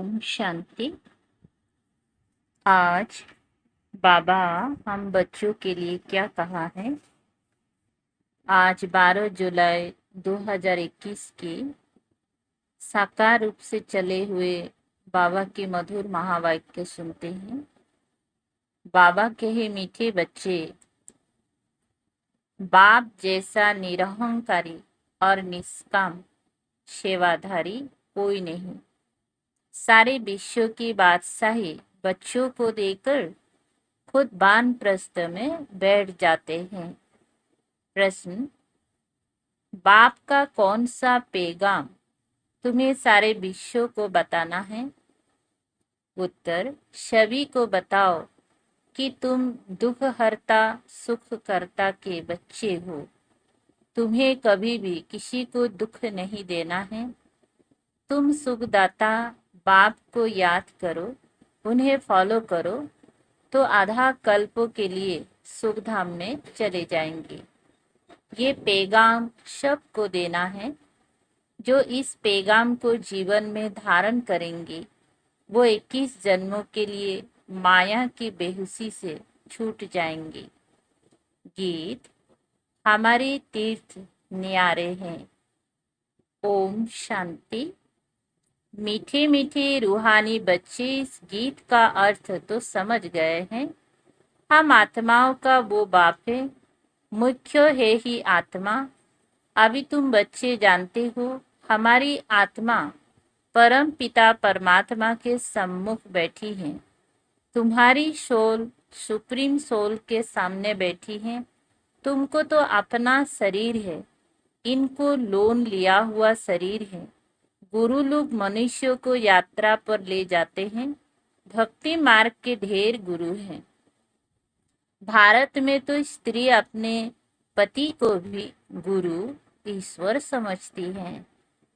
ओम शांति। आज बाबा हम बच्चों के लिए क्या कहा है। आज 12 जुलाई 2021 की साकार रूप से चले हुए बाबा के मधुर महावाक्य सुनते हैं। बाबा कहे, मीठे बच्चे, बाप जैसा निरहंकारी और निष्काम सेवाधारी कोई नहीं। सारे विश्व की बादशाही बच्चों को देकर खुद वानप्रस्थ में बैठ जाते हैं। प्रश्न, बाप का कौन सा पैगाम तुम्हें सारे विश्व को बताना है? उत्तर, सभी को बताओ कि तुम दुख हरता सुख करता के बच्चे हो। तुम्हें कभी भी किसी को दुख नहीं देना है। तुम सुखदाता बाप को याद करो, उन्हें फॉलो करो तो आधा कल्पों के लिए सुखधाम में चले जाएंगे। ये पैगाम सबको देना है। जो इस पैगाम को जीवन में धारण करेंगे वो 21 जन्मों के लिए माया की बेहुसी से छूट जाएंगे। गीत, हमारे तीर्थ न्यारे हैं। ओम शांति। मीठे मीठे रूहानी बच्चे इस गीत का अर्थ तो समझ गए हैं। हम आत्माओं का वो बाप है, मुख्य है ही आत्मा। अभी तुम बच्चे जानते हो, हमारी आत्मा परम पिता परमात्मा के सम्मुख बैठी है। तुम्हारी सोल सुप्रीम सोल के सामने बैठी है। तुमको तो अपना शरीर है, इनको लोन लिया हुआ शरीर है। गुरु लोग मनुष्यों को यात्रा पर ले जाते हैं। भक्ति मार्ग के ढेर गुरु हैं। भारत में तो स्त्री अपने पति को भी गुरु ईश्वर समझती है।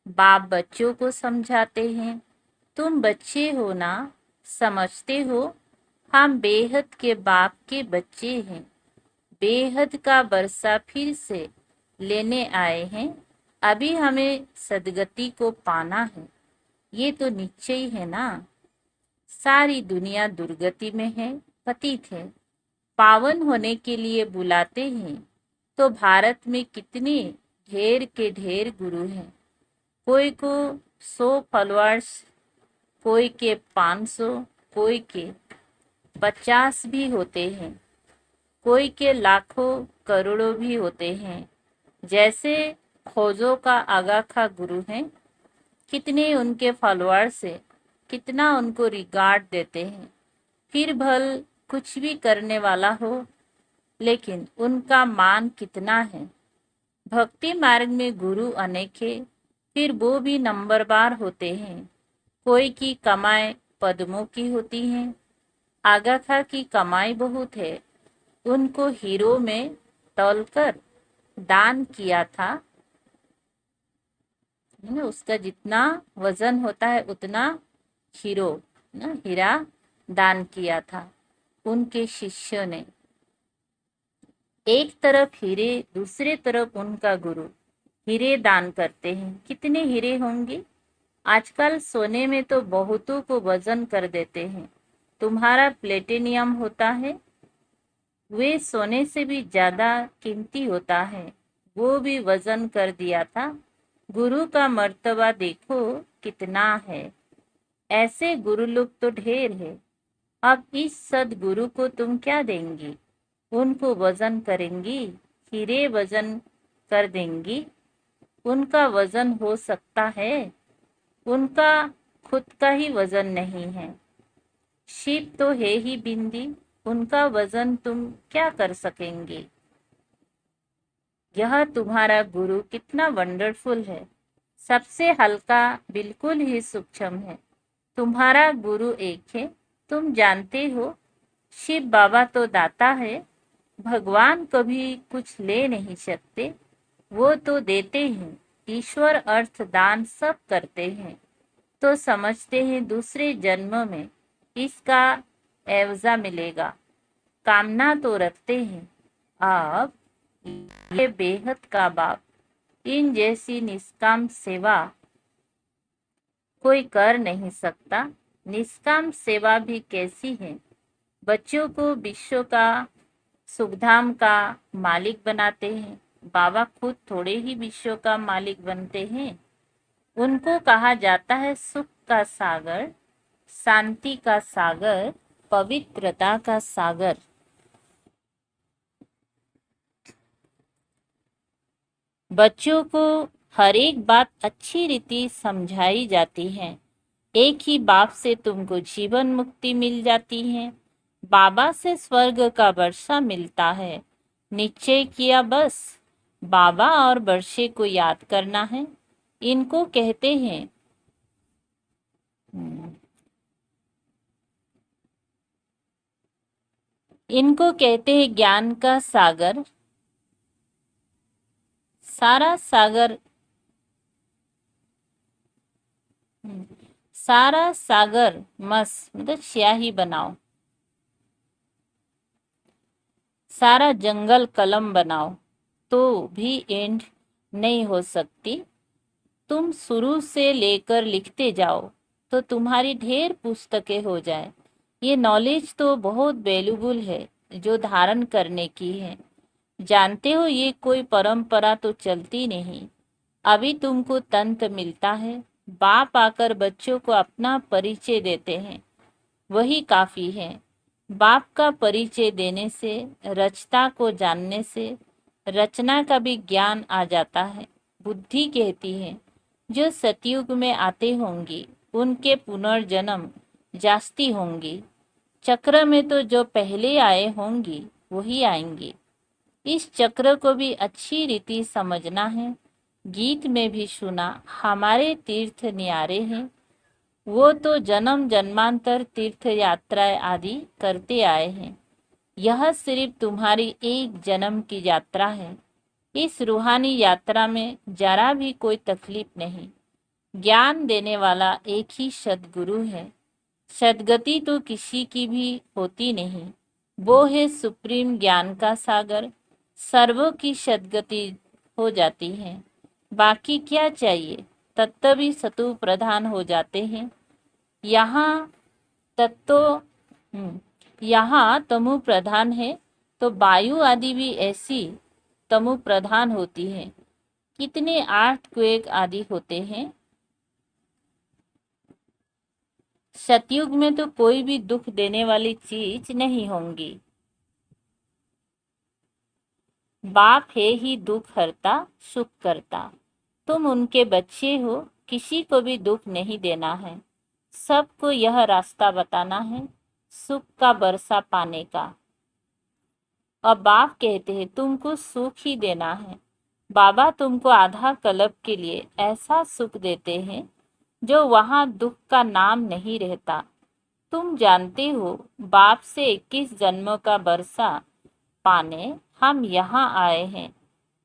बाप बच्चों को समझाते हैं, तुम बच्चे हो ना, समझते हो हम बेहद के बाप के बच्चे हैं। बेहद का बरसा फिर से लेने आए हैं। अभी हमें सदगति को पाना है, ये तो निश्चय है ना। सारी दुनिया दुर्गति में है, पतित है। पावन होने के लिए बुलाते हैं। तो भारत में कितने ढेर के ढेर गुरु हैं। कोई को 100 फॉलोअर्स, कोई के 500, कोई के 50 भी होते हैं, कोई के लाखों करोड़ों भी होते हैं। जैसे खोजों का आगा खा गुरु हैं, कितने उनके फॉलोअर्स है, कितना उनको रिगार्ड देते हैं। फिर भल कुछ भी करने वाला हो, लेकिन उनका मान कितना है। भक्ति मार्ग में गुरु अनेक है, फिर वो भी नंबरवार होते हैं। कोई की कमाई पद्मों की होती है, आगाखा की कमाई बहुत है। उनको हीरो में तौलकर दान किया था, है ना। उसका जितना वजन होता है उतना हीरो ना हीरा दान किया था उनके शिष्यों ने। एक तरफ हीरे, दूसरे तरफ उनका गुरु हीरे दान करते हैं। कितने हीरे होंगे। आजकल सोने में तो बहुतों को वजन कर देते हैं। तुम्हारा प्लेटिनियम होता है, वे सोने से भी ज्यादा कीमती होता है, वो भी वजन कर दिया था। गुरु का मर्तबा देखो कितना है। ऐसे गुरु लोग तो ढेर है। अब इस सदगुरु को तुम क्या देंगी? उनको वजन करेंगी, हीरे वजन कर देंगी। उनका वजन हो सकता है, उनका खुद का ही वजन नहीं है। शिव तो है ही बिंदी, उनका वजन तुम क्या कर सकेंगे। यह तुम्हारा गुरु कितना वंडरफुल है, सबसे हल्का, बिल्कुल ही सूक्ष्म है। तुम्हारा गुरु एक है, तुम जानते हो। शिव बाबा तो दाता है, भगवान कभी कुछ ले नहीं सकते, वो तो देते हैं। ईश्वर अर्थ दान सब करते हैं, तो समझते हैं दूसरे जन्म में इसका एवजा मिलेगा। कामना तो रखते हैं। अब ये बेहद का बाप इन जैसी निष्काम सेवा कोई कर नहीं सकता। निष्काम सेवा भी कैसी है। बच्चों को विश्व का सुखधाम का मालिक बनाते हैं। बाबा खुद थोड़े ही विश्व का मालिक बनते हैं। उनको कहा जाता है सुख का सागर, शांति का सागर, पवित्रता का सागर। बच्चों को हर एक बात अच्छी रीति समझाई जाती है। एक ही बाप से तुमको जीवन मुक्ति मिल जाती है। बाबा से स्वर्ग का वर्षा मिलता है। निश्चय किया बस बाबा और वर्षे को याद करना है। इनको कहते हैं ज्ञान का सागर। सारा सागर मस्त मतलब स्याही बनाओ। सारा जंगल कलम बनाओ तो भी एंड नहीं हो सकती। तुम शुरू से लेकर लिखते जाओ तो तुम्हारी ढेर पुस्तकें हो जाए। ये नॉलेज तो बहुत वैल्यूबल है जो धारण करने की है। जानते हो ये कोई परंपरा तो चलती नहीं। अभी तुमको तंत्र मिलता है। बाप आकर बच्चों को अपना परिचय देते हैं, वही काफी है। बाप का परिचय देने से, रचना को जानने से रचना का भी ज्ञान आ जाता है। बुद्धि कहती है जो सतयुग में आते होंगी उनके पुनर्जन्म जास्ती होंगी। चक्र में तो जो पहले आए होंगी वही आएंगी। इस चक्र को भी अच्छी रीति समझना है। गीत में भी सुना हमारे तीर्थ न्यारे हैं। वो तो जन्म जन्मांतर तीर्थ यात्राएं आदि करते आए हैं। यह सिर्फ तुम्हारी एक जन्म की यात्रा है। इस रूहानी यात्रा में जरा भी कोई तकलीफ नहीं। ज्ञान देने वाला एक ही सद्गुरु है। सदगति तो किसी की भी होती नहीं। वो है सुप्रीम ज्ञान का सागर। सर्वों की सदगति हो जाती है। बाकी क्या चाहिए। तत्व भी सतु प्रधान हो जाते हैं। यहाँ यहाँ तमु प्रधान है तो वायु आदि भी ऐसी तमु प्रधान होती है। कितने अर्थक्वेक आदि होते हैं। सतयुग में तो कोई भी दुख देने वाली चीज नहीं होंगी। बाप है ही दुख हरता सुख करता। तुम उनके बच्चे हो, किसी को भी दुख नहीं देना है। सबको यह रास्ता बताना है सुख का बरसा पाने का। और बाप कहते हैं तुमको सुख ही देना है। बाबा तुमको आधा कल्प के लिए ऐसा सुख देते हैं जो वहाँ दुख का नाम नहीं रहता। तुम जानते हो बाप से 21 जन्मों का बरसा पाने हम यहाँ आए हैं।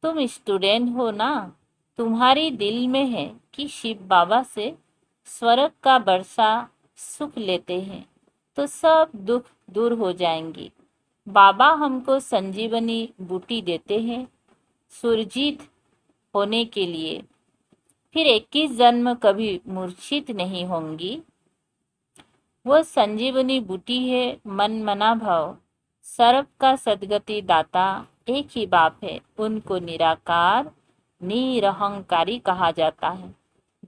तुम स्टूडेंट हो ना। तुम्हारी दिल में है कि शिव बाबा से स्वर्ग का बरसा सुख लेते हैं तो सब दुख दूर हो जाएंगी। बाबा हमको संजीवनी बूटी देते हैं सुरजीत होने के लिए। फिर 21 जन्म कभी मूर्छित नहीं होंगी। वो संजीवनी बूटी है मन मना भाव। सर्व का सदगति दाता एक ही बाप है। उनको निराकार निरहंकारी कहा जाता है।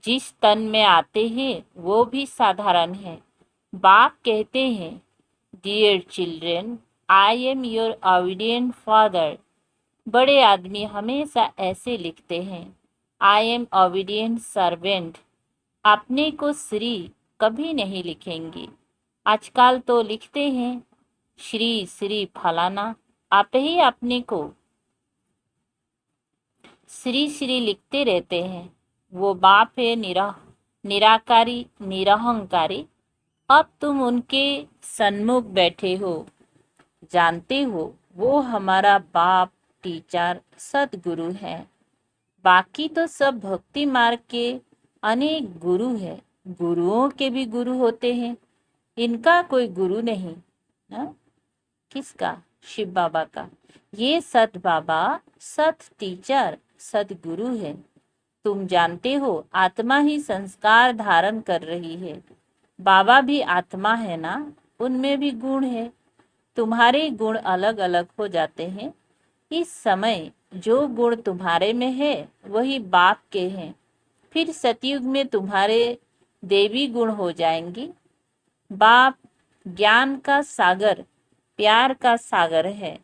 जिस तन में आते हैं वो भी साधारण है। बाप कहते हैं dear children I am your obedient father. बड़े आदमी हमेशा ऐसे लिखते हैं आई एम ओबीडिएंट सर्वेंट। अपने को श्री कभी नहीं लिखेंगे। आजकल तो लिखते हैं श्री श्री फलाना। आप ही अपने को श्री श्री लिखते रहते हैं। वो बाप है निराकारी निरहंकारी। अब तुम उनके सन्मुख बैठे हो। जानते हो वो हमारा बाप टीचर सदगुरु है। बाकी तो सब भक्ति मार्ग के अनेक गुरु है। गुरुओं के भी गुरु होते हैं। इनका कोई गुरु नहीं। ना? किसका? शिव बाबा का। ये सत बाबा सत टीचर सदगुरु है। तुम जानते हो आत्मा ही संस्कार धारण कर रही है। बाबा भी आत्मा है ना, उनमें भी गुण है। तुम्हारे गुण अलग अलग हो जाते हैं। इस समय जो गुण तुम्हारे में है वही बाप के हैं। फिर सतयुग में तुम्हारे देवी गुण हो जाएंगी। बाप ज्ञान का सागर, प्यार का सागर है।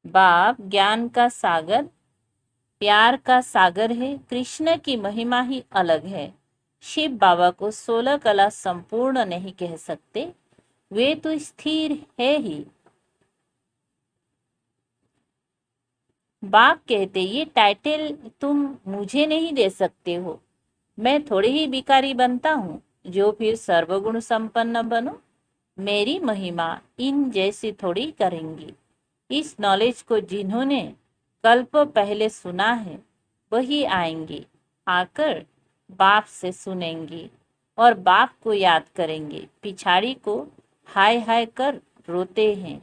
बाप ज्ञान का सागर, प्यार का सागर है। कृष्ण की महिमा ही अलग है। शिव बाबा को 16 कला संपूर्ण नहीं कह सकते, वे तो स्थिर है ही। बाप कहते ये टाइटल तुम मुझे नहीं दे सकते हो। मैं थोड़ी ही भिखारी बनता हूँ जो फिर सर्वगुण संपन्न बनो। मेरी महिमा इन जैसी थोड़ी करेंगी। इस नॉलेज को जिन्होंने कल्प पहले सुना है वही आएंगे, आकर बाप से सुनेंगे और बाप को याद करेंगे। पिछाड़ी को हाय हाय कर रोते हैं,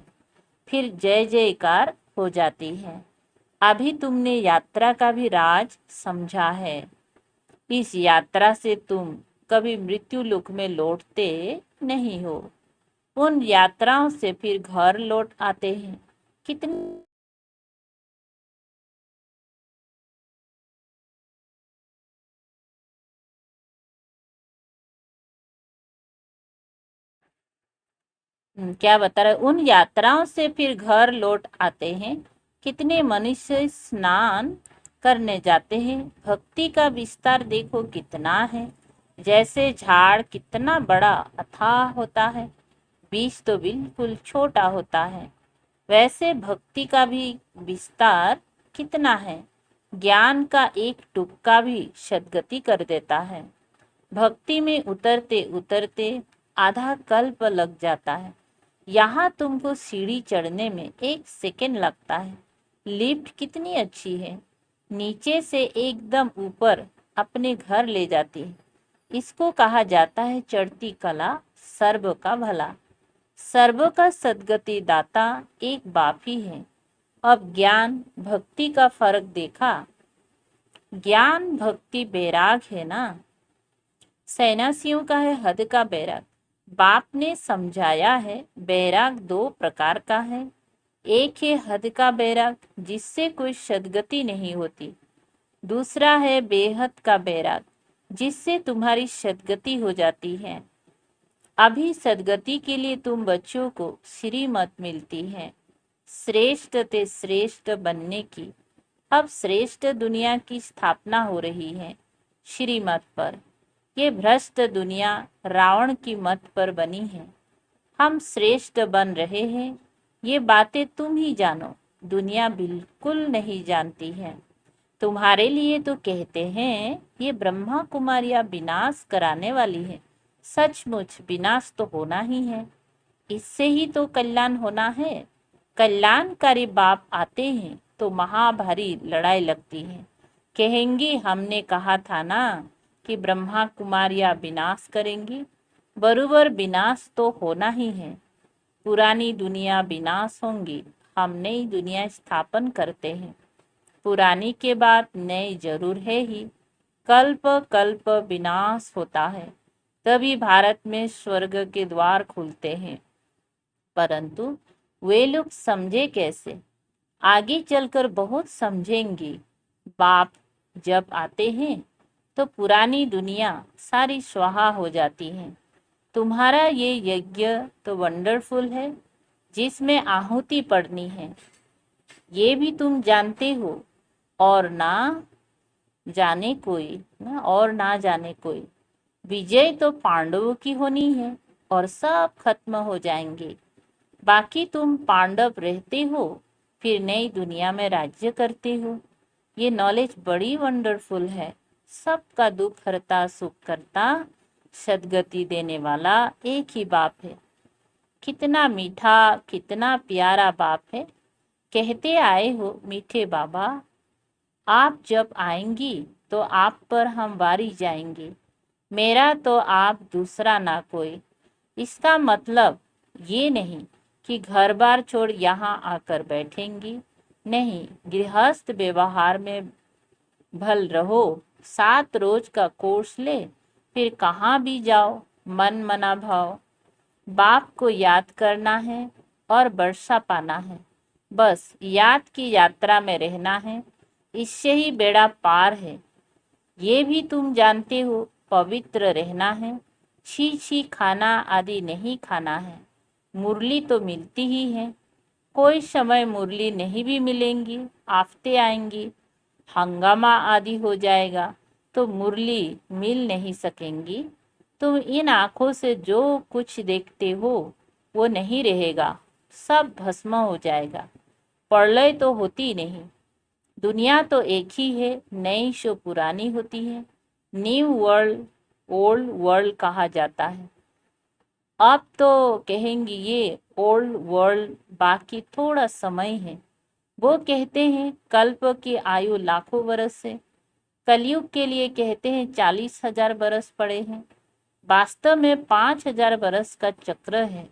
फिर जय जयकार हो जाती है। अभी तुमने यात्रा का भी राज समझा है। इस यात्रा से तुम कभी मृत्यु लोक में लौटते नहीं हो। उन यात्राओं से फिर घर लौट आते हैं। कितनी क्या बता रहे, उन यात्राओं से फिर घर लौट आते हैं। कितने मनुष्य स्नान करने जाते हैं। भक्ति का विस्तार देखो कितना है। जैसे झाड़ कितना बड़ा अथाह होता है, बीज तो बिल्कुल छोटा होता है, वैसे भक्ति का भी विस्तार कितना है। ज्ञान का एक टुकड़ा भी सद्गति कर देता है। भक्ति में उतरते उतरते आधा कल्प लग जाता है। यहाँ तुमको सीढ़ी चढ़ने में 1 सेकंड लगता है। लिफ्ट कितनी अच्छी है, नीचे से एकदम ऊपर अपने घर ले जाती है। इसको कहा जाता है चढ़ती कला, सर्व का भला। सर्व का सद्गति दाता एक बाप ही है। अब ज्ञान भक्ति का फर्क देखा। ज्ञान भक्ति बैराग है ना, सन्यासियों का है हद का बैराग। बाप ने समझाया है बैराग 2 प्रकार का है। एक है हद का बैराग जिससे कोई सद्गति नहीं होती। दूसरा है बेहद का बैराग जिससे तुम्हारी सद्गति हो जाती है। अभी सद्गति के लिए तुम बच्चों को श्रीमत मिलती है, श्रेष्ठ ते श्रेष्ठ बनने की। अब श्रेष्ठ दुनिया की स्थापना हो रही है श्रीमत पर। ये भ्रष्ट दुनिया रावण की मत पर बनी है। हम श्रेष्ठ बन रहे हैं, ये बातें तुम ही जानो, दुनिया बिल्कुल नहीं जानती है। तुम्हारे लिए तो कहते हैं ये ब्रह्मा कुमारियां विनाश कराने वाली है। सचमुच विनाश तो होना ही है, इससे ही तो कल्याण होना है। कल्याणकारी बाप आते हैं तो महाभारी लड़ाई लगती है। कहेंगी हमने कहा था ना कि ब्रह्मा कुमारियां विनाश करेंगी। बरोबर विनाश तो होना ही है। पुरानी दुनिया विनाश होंगी, हम नई दुनिया स्थापन करते हैं। पुरानी के बाद नई जरूर है ही। कल्प कल्प विनाश होता है, तभी भारत में स्वर्ग के द्वार खुलते हैं। परंतु वे लोग समझे कैसे, आगे चलकर बहुत समझेंगे। बाप जब आते हैं तो पुरानी दुनिया सारी स्वाहा हो जाती है। तुम्हारा ये यज्ञ तो वंडरफुल है जिसमें आहुति पड़नी है, ये भी तुम जानते हो। और ना जाने कोई ना जाने कोई। विजय तो पांडवों की होनी है और सब खत्म हो जाएंगे। बाकी तुम पांडव रहते हो, फिर नई दुनिया में राज्य करते हो। ये नॉलेज बड़ी वंडरफुल है। सबका दुख हरता सुख करता सद्गति देने वाला एक ही बाप है। कितना मीठा कितना प्यारा बाप है। कहते आए हो मीठे बाबा, आप जब आएंगी तो आप पर हम वारी जाएंगे। मेरा तो आप दूसरा ना कोई। इसका मतलब ये नहीं कि घर बार छोड़ यहाँ आकर बैठेंगी। नहीं, गृहस्थ व्यवहार में भल रहो। 7 रोज का कोर्स ले, फिर कहाँ भी जाओ, मन मना भाव। बाप को याद करना है और वर्षा पाना है। बस याद की यात्रा में रहना है, इससे ही बेड़ा पार है। ये भी तुम जानते हो, पवित्र रहना है। छी छी खाना आदि नहीं खाना है। मुरली तो मिलती ही है, कोई समय मुरली नहीं भी मिलेंगी, आफतें आएंगी, हंगामा आदि हो जाएगा तो मुरली मिल नहीं सकेंगी। तुम इन आंखों से जो कुछ देखते हो वो नहीं रहेगा, सब भस्म हो जाएगा। प्रलय तो होती नहीं। दुनिया तो एक ही है, नई शो पुरानी होती है। न्यू वर्ल्ड ओल्ड वर्ल्ड कहा जाता है। अब तो कहेंगी ये ओल्ड वर्ल्ड, बाकी थोड़ा समय है। वो कहते हैं कल्प की आयु लाखों बरस है, कलयुग के लिए कहते हैं 40,000 बरस पड़े हैं। वास्तव में 5,000 बरस का चक्र है।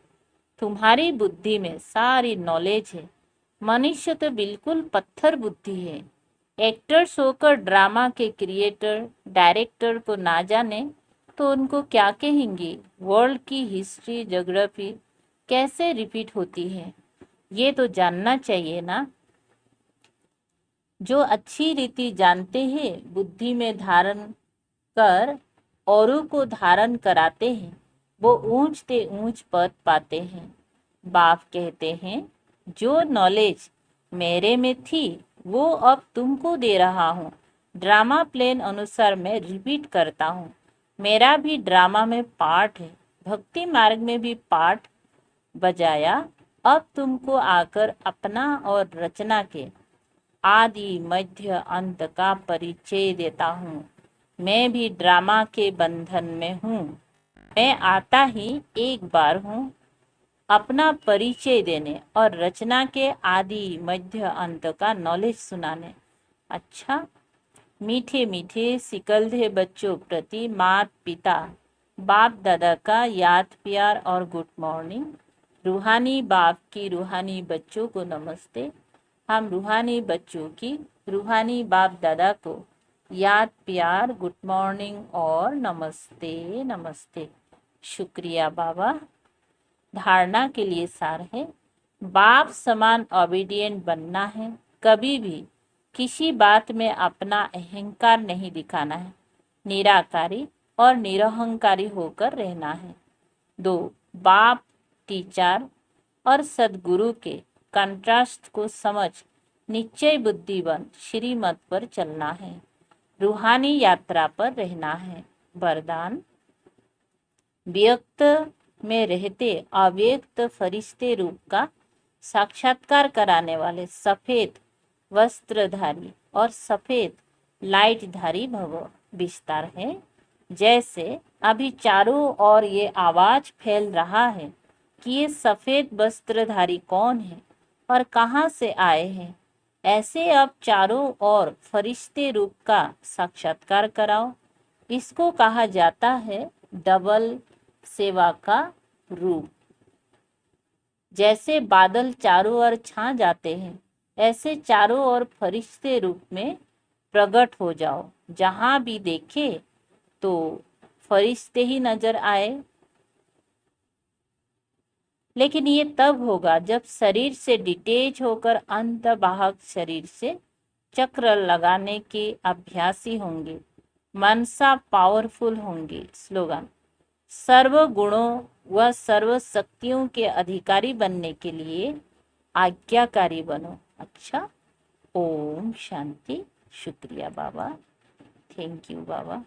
तुम्हारी बुद्धि में सारी नॉलेज है। मनुष्य तो बिल्कुल पत्थर बुद्धि है। एक्टर्स होकर ड्रामा के क्रिएटर डायरेक्टर को ना जाने तो उनको क्या कहेंगे? वर्ल्ड की हिस्ट्री ज्योग्राफी कैसे रिपीट होती है, ये तो जानना चाहिए ना। जो अच्छी रीति जानते हैं, बुद्धि में धारण कर औरों को धारण कराते हैं, वो ऊंचते ऊंच पद पाते हैं। बाप कहते हैं जो नॉलेज मेरे में थी वो अब तुमको दे रहा हूँ। ड्रामा प्लेन अनुसार मैं रिपीट करता हूँ। मेरा भी ड्रामा में पार्ट है, भक्ति मार्ग में भी पार्ट बजाया। अब तुमको आकर अपना और रचना के आदि मध्य अंत का परिचय देता हूँ। मैं भी ड्रामा के बंधन में हूँ। मैं आता ही एक बार हूँ अपना परिचय देने और रचना के आदि मध्य अंत का नॉलेज सुनाने। अच्छा, मीठे मीठे सिकलधे बच्चों प्रति मात पिता बाप दादा का याद प्यार और गुड मॉर्निंग। रूहानी बाप की रूहानी बच्चों को नमस्ते। हम रूहानी बच्चों की रूहानी बाप दादा को याद प्यार गुड मॉर्निंग और नमस्ते नमस्ते। शुक्रिया बाबा। धारणा के लिए सार है, बाप समान ओबीडिएंट बनना है। कभी भी किसी बात में अपना अहंकार नहीं दिखाना है। निराकारी और निरहंकारी होकर रहना है। 2, बाप टीचर और सदगुरु के कंट्रास्ट को समझ निश्चय बुद्धि बन श्रीमत पर चलना है। रूहानी यात्रा पर रहना है। वरदान, व्यक्त में रहते अव्यक्त फरिश्ते रूप का साक्षात्कार कराने वाले सफेद वस्त्रधारी और सफेद लाइटधारी भव। विस्तार है, जैसे अभी चारों ओर ये आवाज फैल रहा है कि ये सफेद वस्त्रधारी कौन है और कहाँ से आए हैं, ऐसे अब चारों ओर फरिश्ते रूप का साक्षात्कार कराओ। इसको कहा जाता है डबल सेवा का रूप। जैसे बादल चारों ओर छा जाते हैं, ऐसे चारों ओर फरिश्ते रूप में प्रकट हो जाओ। जहां भी देखे तो फरिश्ते ही नजर आए। लेकिन ये तब होगा जब शरीर से डिटेच होकर अंतर्वाहक शरीर से चक्र लगाने के अभ्यासी होंगे, मनसा पावरफुल होंगे। स्लोगन, सर्व गुणों व सर्व शक्तियों के अधिकारी बनने के लिए आज्ञाकारी बनो। अच्छा, ओम शांति। शुक्रिया बाबा, थैंक यू बाबा।